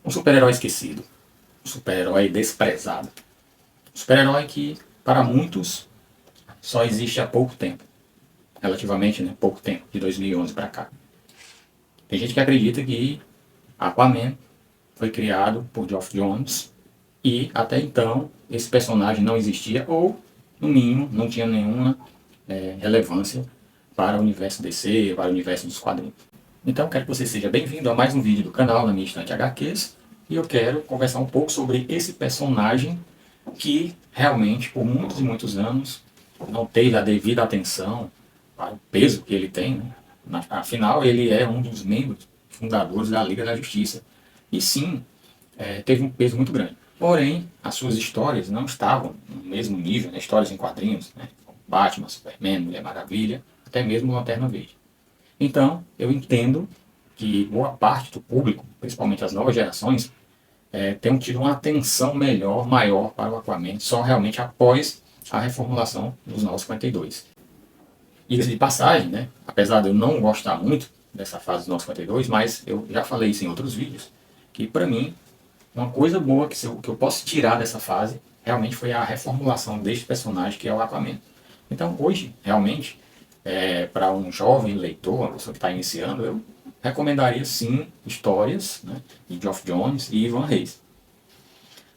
Um super-herói esquecido, um super-herói desprezado, um super-herói que, para muitos, só existe há pouco tempo. Relativamente, né, pouco tempo, de 2011 para cá. Tem gente que acredita que Aquaman foi criado por Geoff Johns e até então esse personagem não existia ou, no mínimo, não tinha nenhuma relevância para o universo DC, para o universo dos quadrinhos. Então quero que você seja bem-vindo a mais um vídeo do canal na minha estante HQs e eu quero conversar um pouco sobre esse personagem que realmente por muitos e muitos anos não teve a devida atenção para o peso que ele tem, né? Afinal ele é um dos membros fundadores da Liga da Justiça e sim, teve um peso muito grande. Porém, as suas histórias não estavam no mesmo nível, né? Histórias em quadrinhos, né? Batman, Superman, Mulher Maravilha, até mesmo Lanterna Verde. Então, eu entendo que boa parte do público, principalmente as novas gerações, tenham tido uma atenção melhor, maior para o Aquaman, só realmente após a reformulação dos 952. E de passagem, né, apesar de eu não gostar muito dessa fase dos 952, mas eu já falei isso em outros vídeos, que para mim, uma coisa boa que eu posso tirar dessa fase, realmente foi a reformulação deste personagem que é o Aquaman. Então, hoje, realmente, para um jovem leitor, uma pessoa que está iniciando, eu recomendaria sim histórias, né, de Geoff Johns e Ivan Reis.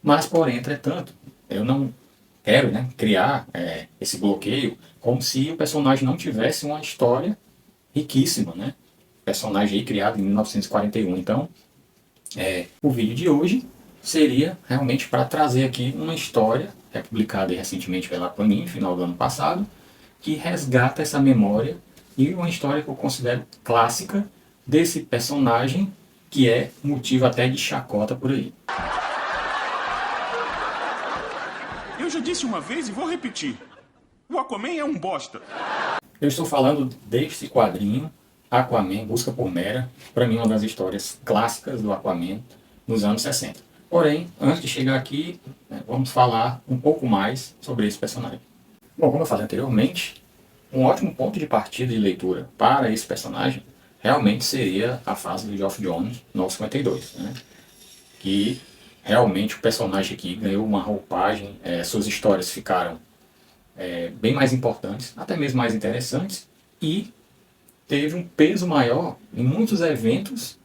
Mas, porém, entretanto, eu não quero, né, criar esse bloqueio como se o personagem não tivesse uma história riquíssima, né? Personagem aí criado em 1941. Então, o vídeo de hoje seria realmente para trazer aqui uma história, publicada recentemente pela Panini, no final do ano passado, que resgata essa memória e uma história que eu considero clássica desse personagem que é motivo até de chacota por aí. Eu já disse uma vez e vou repetir. O Aquaman é um bosta. Eu estou falando deste quadrinho, Aquaman, Busca por Mera, para mim uma das histórias clássicas do Aquaman nos anos 60. Porém, antes de chegar aqui, vamos falar um pouco mais sobre esse personagem. Bom, como eu falei anteriormente, um ótimo ponto de partida de leitura para esse personagem realmente seria a fase do Geoff Johns 952, né? Que realmente o personagem aqui ganhou uma roupagem, suas histórias ficaram bem mais importantes, até mesmo mais interessantes, e teve um peso maior em muitos eventos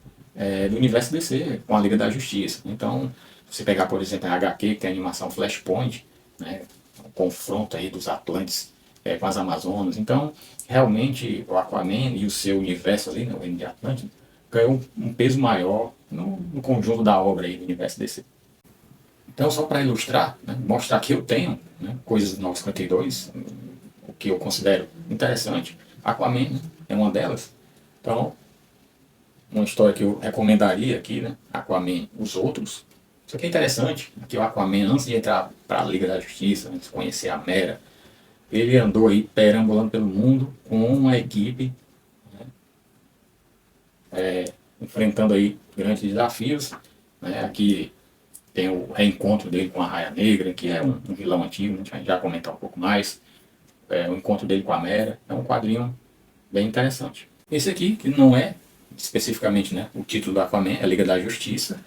do universo DC, com a Liga da Justiça. Então, se você pegar, por exemplo, a HQ, que tem a animação Flashpoint, né, o confronto aí dos Atlantes com as Amazonas. Então, realmente, o Aquaman e o seu universo ali, né, o Reino de Atlântida, ganhou um peso maior no conjunto da obra aí do universo DC. Então, só para ilustrar, né, mostrar que eu tenho, né, coisas do 952, o que eu considero interessante. Aquaman, né, é uma delas. Então, uma história que eu recomendaria aqui, né, Aquaman, os outros. Isso aqui é interessante, que o Aquaman, antes de entrar para a Liga da Justiça, antes de conhecer a Mera, ele andou aí perambulando pelo mundo com uma equipe, né, enfrentando aí grandes desafios, né. Aqui tem o reencontro dele com a Raia Negra, que é um vilão antigo, né, a gente vai já comentar um pouco mais. O encontro dele com a Mera, é um quadrinho bem interessante. Esse aqui, que não é especificamente, né, o título do Aquaman, é a Liga da Justiça,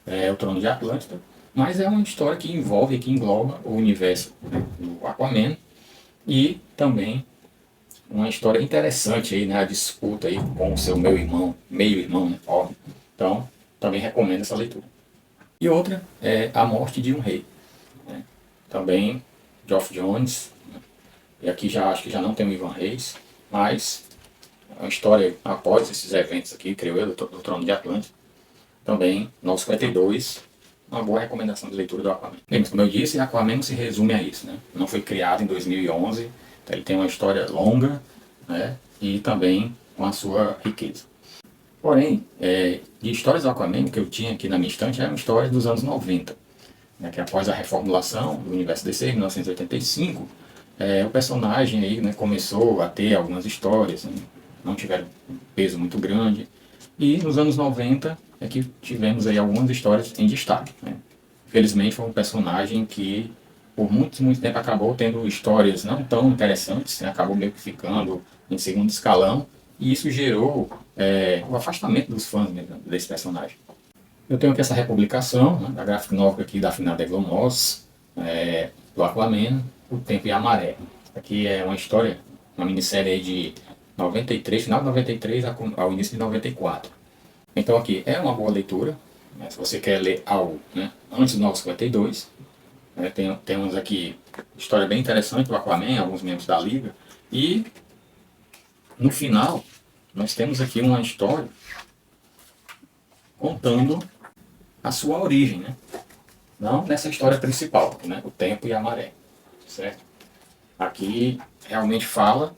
é o Trono de Atlântida, mas é uma história que envolve, que engloba o universo, né, do Aquaman e também uma história interessante aí, né, a disputa aí com o seu meio-irmão, né, óbvio. Então, também recomendo essa leitura. E outra é A Morte de um Rei, né, também Geoff Johns, né, e aqui já acho que já não tem o Ivan Reis, mas a história após esses eventos aqui, creio eu, do Trono de Atlântida, também 952, uma boa recomendação de leitura do Aquaman. Bem, mas como eu disse, Aquaman não se resume a isso, né? Não foi criado em 2011, então ele tem uma história longa, né, e também com a sua riqueza. Porém, de histórias do Aquaman, que eu tinha aqui na minha estante, eram histórias dos anos 90, né, que após a reformulação do universo DC, em 1985, o personagem aí, né, começou a ter algumas histórias, né, não tiveram um peso muito grande, e nos anos 90 é que tivemos aí algumas histórias em destaque, né. Felizmente foi um personagem que por muito tempo acabou tendo histórias não tão interessantes, né, acabou meio que ficando em segundo escalão, e isso gerou o afastamento dos fãs mesmo desse personagem. Eu tenho aqui essa republicação, né, da graphic novel aqui da Finada Eglon Moss, do Aquaman, O Tempo e a Maré. Aqui é uma história, uma minissérie aí de 93, final de 93 ao início de 94. Então aqui é uma boa leitura, né, se você quer ler algo, né, antes do 952. Temos aqui história bem interessante do Aquaman, alguns membros da Liga. E no final nós temos aqui uma história contando a sua origem, né? Não nessa história principal, né? O Tempo e a Maré, certo? Aqui realmente fala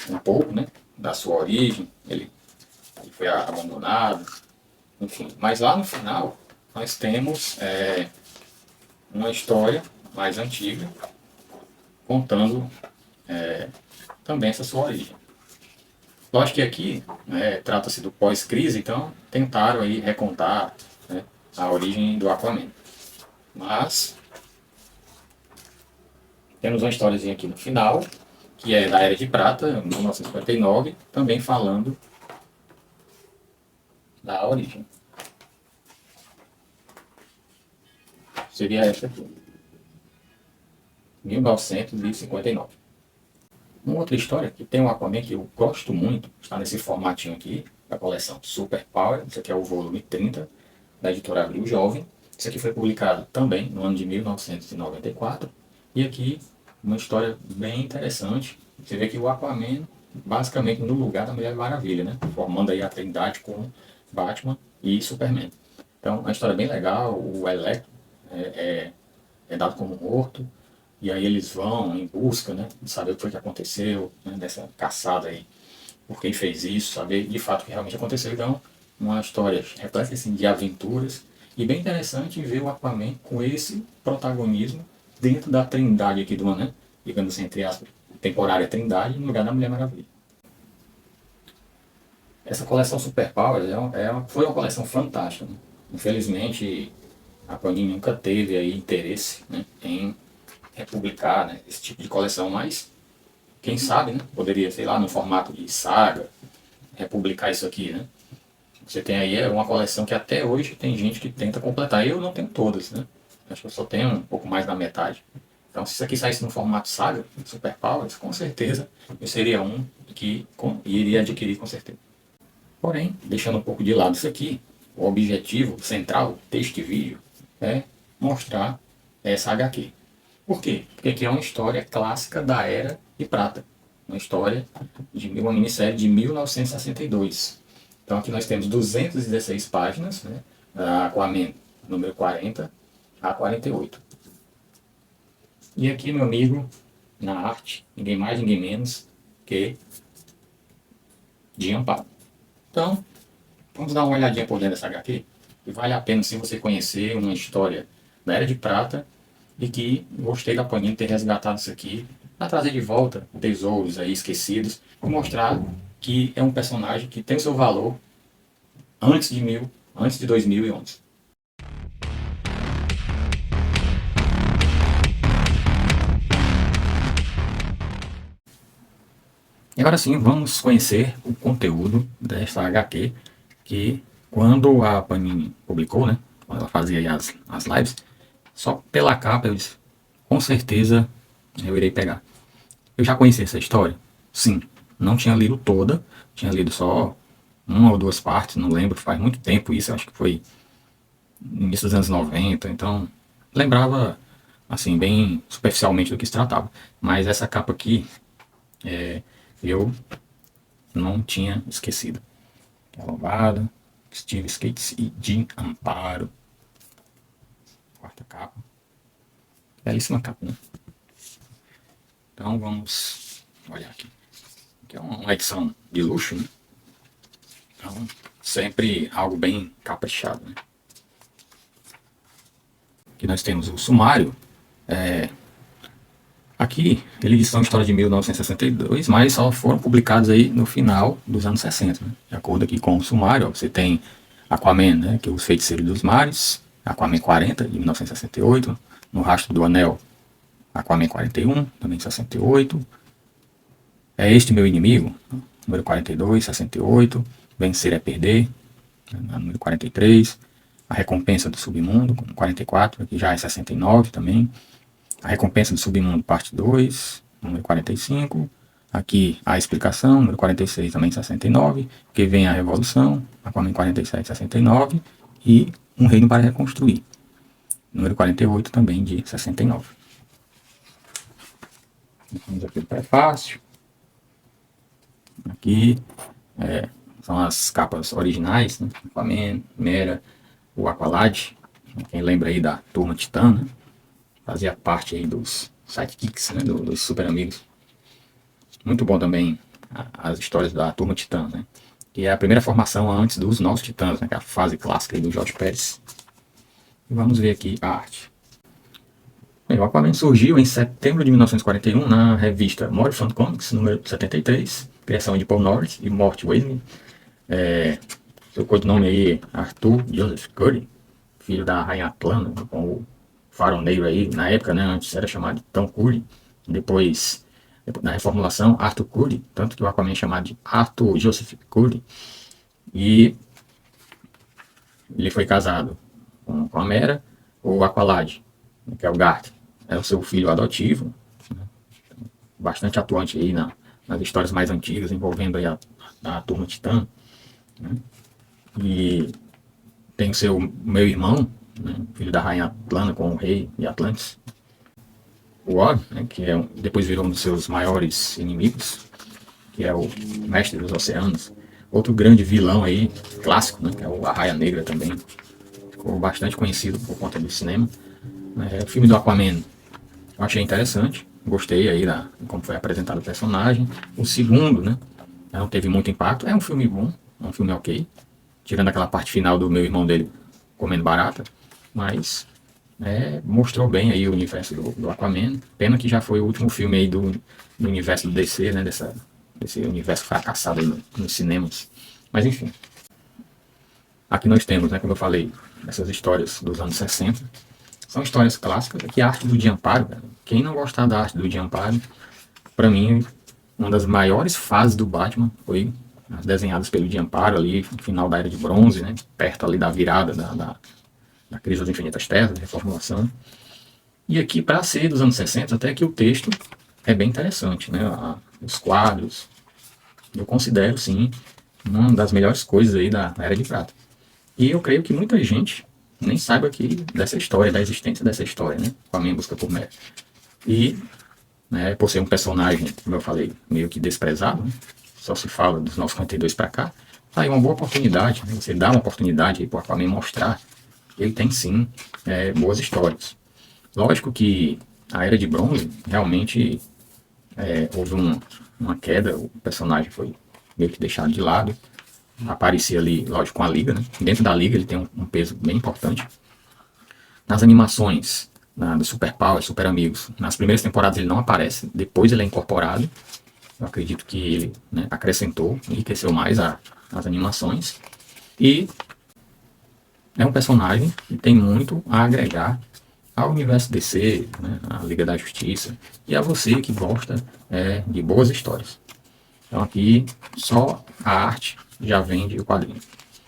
um pouco, né, da sua origem, ele foi abandonado, enfim. Mas lá no final nós temos uma história mais antiga contando também essa sua origem. Lógico que aqui trata-se do pós-crise, então tentaram aí recontar, né, a origem do Aquaman. Mas temos uma historiazinha aqui no final, que é da Era de Prata, 1959, também falando da origem. Seria essa aqui, 1959. Uma outra história que tem um Aquaman que eu gosto muito, está nesse formatinho aqui, da coleção Super Power. Isso aqui é o volume 30, da editora Abril Jovem. Isso aqui foi publicado também no ano de 1994. E aqui uma história bem interessante. Você vê que o Aquaman, basicamente no lugar da Mulher Maravilha, né? Formando aí a trindade com Batman e Superman. Então, uma história bem legal. O Electro é dado como morto. E aí eles vão em busca, né, de saber o que foi que aconteceu, né, dessa caçada aí, por quem fez isso, saber de fato o que realmente aconteceu. Então, uma história repleta assim, de aventuras, e bem interessante ver o Aquaman com esse protagonismo dentro da trindade aqui do, né, digamos assim, entre aspas, temporária trindade, no lugar da Mulher Maravilha. Essa coleção Super Power foi uma coleção fantástica, né? Infelizmente, a Panini nunca teve aí interesse, né, em republicar, né, esse tipo de coleção, mas quem sabe, né, poderia, sei lá, no formato de saga, republicar isso aqui, né. Você tem aí uma coleção que até hoje tem gente que tenta completar. Eu não tenho todas, né, acho que eu só tenho um pouco mais da metade. Então, se isso aqui saísse no formato saga, Super Powers, com certeza eu seria um que iria adquirir com certeza. Porém, deixando um pouco de lado isso aqui, o objetivo central deste vídeo é mostrar essa HQ. Por quê? Porque aqui é uma história clássica da Era de Prata. Uma história de uma minissérie de 1962. Então aqui nós temos 216 páginas, né, da Aquaman número 40 a 48. E aqui, meu amigo, na arte, ninguém mais, ninguém menos que Jim Amparo. Então, vamos dar uma olhadinha por dentro dessa HQ. E vale a pena sim você conhecer uma história da Era de Prata, e que gostei da Panini ter resgatado isso aqui, para trazer de volta tesouros aí esquecidos, e mostrar que é um personagem que tem o seu valor antes de 2011. E agora sim, vamos conhecer o conteúdo desta HQ, que quando a Panini publicou, né, quando ela fazia aí as lives, só pela capa eu disse, com certeza eu irei pegar. Eu já conheci essa história? Sim. Não tinha lido toda, tinha lido só uma ou duas partes, não lembro, faz muito tempo isso, acho que foi no início dos anos 90, então lembrava assim, bem superficialmente do que se tratava. Mas essa capa aqui, eu não tinha esquecido. A lombada, Steve Skates e Jim Amparo. Quarta capa. Belíssima capa, né? Então vamos olhar aqui. Aqui é uma edição de luxo, né? Então sempre algo bem caprichado, né? Aqui nós temos o sumário. Aqui eles são história de 1962, mas só foram publicados aí no final dos anos 60, né? De acordo aqui com o sumário, ó, você tem Aquaman, né, que é Os Feiticeiros dos Mares, Aquaman 40, de 1968, No Rastro do Anel, Aquaman 41, também de 68, É Este Meu Inimigo, número 42, 68, Vencer é Perder, número 43, A Recompensa do Submundo, com 44, aqui já é 69 também. A Recompensa do Submundo, parte 2, número 45. Aqui a Explicação, número 46, também 69. Que vem a Revolução, Aquaman 47, 69. E Um Reino para Reconstruir, número 48, também de 69. Vamos aqui o prefácio. Aqui são as capas originais, né? Aquaman, Mera, o Aqualad. Quem lembra aí da Turma Titã, né? Fazia parte aí dos sidekicks, né? Dos super amigos. Muito bom também as histórias da Turma Titã, né? Que é a primeira formação antes dos Novos Titãs, né? Que é a fase clássica aí do Jorge Pérez. E vamos ver aqui a arte. Bem, o Aquaman surgiu em setembro de 1941 na revista Morrison Comics, número 73, criação de Paul Norris e Mort Wayne. Seu codinome aí é Arthur Joseph Curry, filho da Rainha Atlana, com o faroneiro aí, na época, né, antes era chamado de Tom Curry, depois na reformulação, Arthur Curry, tanto que o Aquaman é chamado de Arthur Joseph Curry, e ele foi casado com a Mera, o Aqualad, que é o Garth, é o seu filho adotivo, né, bastante atuante aí nas histórias mais antigas, envolvendo aí a Turma Titã, né, e tem o seu meu irmão, né, filho da Rainha Atlana com o rei de Atlantis, o Og, né, que depois virou um dos seus maiores inimigos, que é o Mestre dos Oceanos. Outro grande vilão aí, clássico, né, que é o Arraia Negra também. Ficou bastante conhecido por conta do cinema. O filme do Aquaman eu achei interessante, gostei aí de como foi apresentado o personagem. O segundo, né, não teve muito impacto, é um filme bom, é um filme ok, tirando aquela parte final do meu irmão dele comendo barata, mas mostrou bem aí o universo do Aquaman. Pena que já foi o último filme aí do universo do DC, né, desse universo fracassado aí nos cinemas. Mas enfim, aqui nós temos, né, como eu falei, essas histórias dos anos 60. São histórias clássicas. Aqui a arte do Giamparo, cara. Quem não gostar da arte do Giamparo, para mim, uma das maiores fases do Batman foi as desenhadas pelo Giamparo ali, no final da Era de Bronze, né, perto ali da virada da Crise das Infinitas Terras, da reformulação. E aqui, para ser dos anos 60, até que o texto é bem interessante, né? Os quadros, eu considero, sim, uma das melhores coisas aí da Era de Prata. E eu creio que muita gente nem saiba aqui dessa história, da existência dessa história, né? Com a minha busca por Mera. E, né, por ser um personagem, como eu falei, meio que desprezado, né? Só se fala dos 952 para cá, tá aí uma boa oportunidade, né? Você dá uma oportunidade para o Aquaman mostrar que ele tem sim boas histórias. Lógico que a Era de Bronze realmente houve uma queda, o personagem foi meio que deixado de lado, aparecia ali, lógico, com a Liga, né? Dentro da Liga ele tem um peso bem importante. Nas animações do Super Power, Super Amigos, nas primeiras temporadas ele não aparece, depois ele é incorporado. Eu acredito que ele, né, acrescentou, enriqueceu mais as animações. E é um personagem que tem muito a agregar ao universo DC, né, à Liga da Justiça, e a você que gosta de boas histórias. Então aqui só a arte já vende o quadrinho.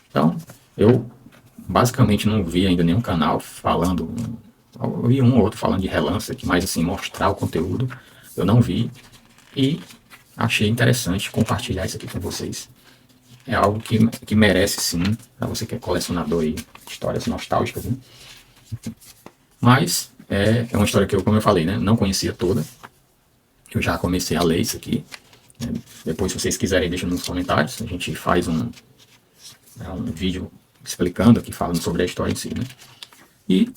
Então eu basicamente não vi ainda nenhum canal falando, eu vi um ou outro falando de relance aqui, mas assim, mostrar o conteúdo eu não vi, e achei interessante compartilhar isso aqui com vocês. É algo que merece sim, para você que é colecionador aí, de histórias nostálgicas, né? Mas é uma história que eu, como eu falei, né, não conhecia toda. Eu já comecei a ler isso aqui. Depois, se vocês quiserem, deixa nos comentários. A gente faz um vídeo explicando aqui, falando sobre a história em si, né? E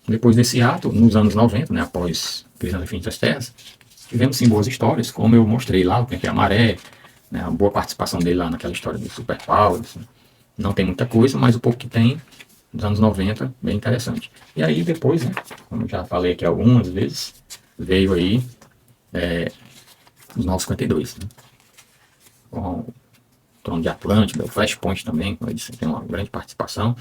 depois desse ato, nos anos 90, né, após Crise das Infinitas Terras, tivemos sim boas histórias, como eu mostrei lá, o Tempo e a Maré, né, a boa participação dele lá naquela história do Super Power. Assim. Não tem muita coisa, mas o pouco que tem, nos anos 90, bem interessante. E aí depois, né, como já falei aqui algumas vezes, veio aí os 952, né, com o Trono de Atlântida, o Flashpoint também, como eu disse, tem uma grande participação.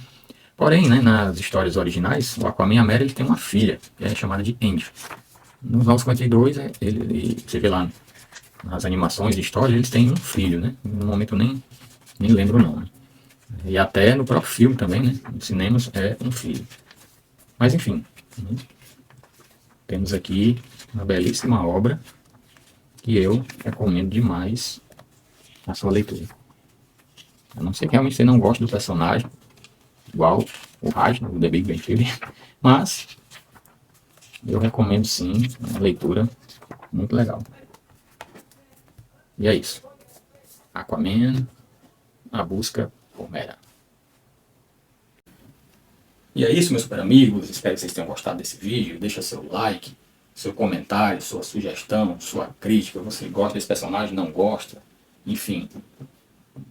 Porém, né, nas histórias originais, o Aquaman e a Mera, ele tem uma filha, que é chamada de Andy. Nos 952, você vê lá nas animações de história, eles têm um filho, né? No momento eu nem lembro o nome. E até no próprio filme também, né? Nos cinemas é um filho. Mas enfim, né? Temos aqui uma belíssima obra que eu recomendo demais a sua leitura. A não ser que realmente você não goste do personagem, igual o Raj, do The Big Bang Theory, mas eu recomendo sim, uma leitura muito legal. E é isso. Aquaman, a busca por Mera. E é isso, meus super amigos. Espero que vocês tenham gostado desse vídeo. Deixa seu like, seu comentário, sua sugestão, sua crítica. Você gosta desse personagem, não gosta? Enfim,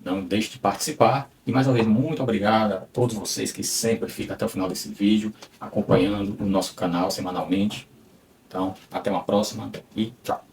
não deixe de participar. E mais uma vez, muito obrigado a todos vocês que sempre ficam até o final desse vídeo, acompanhando o nosso canal semanalmente. Então, até uma próxima e tchau.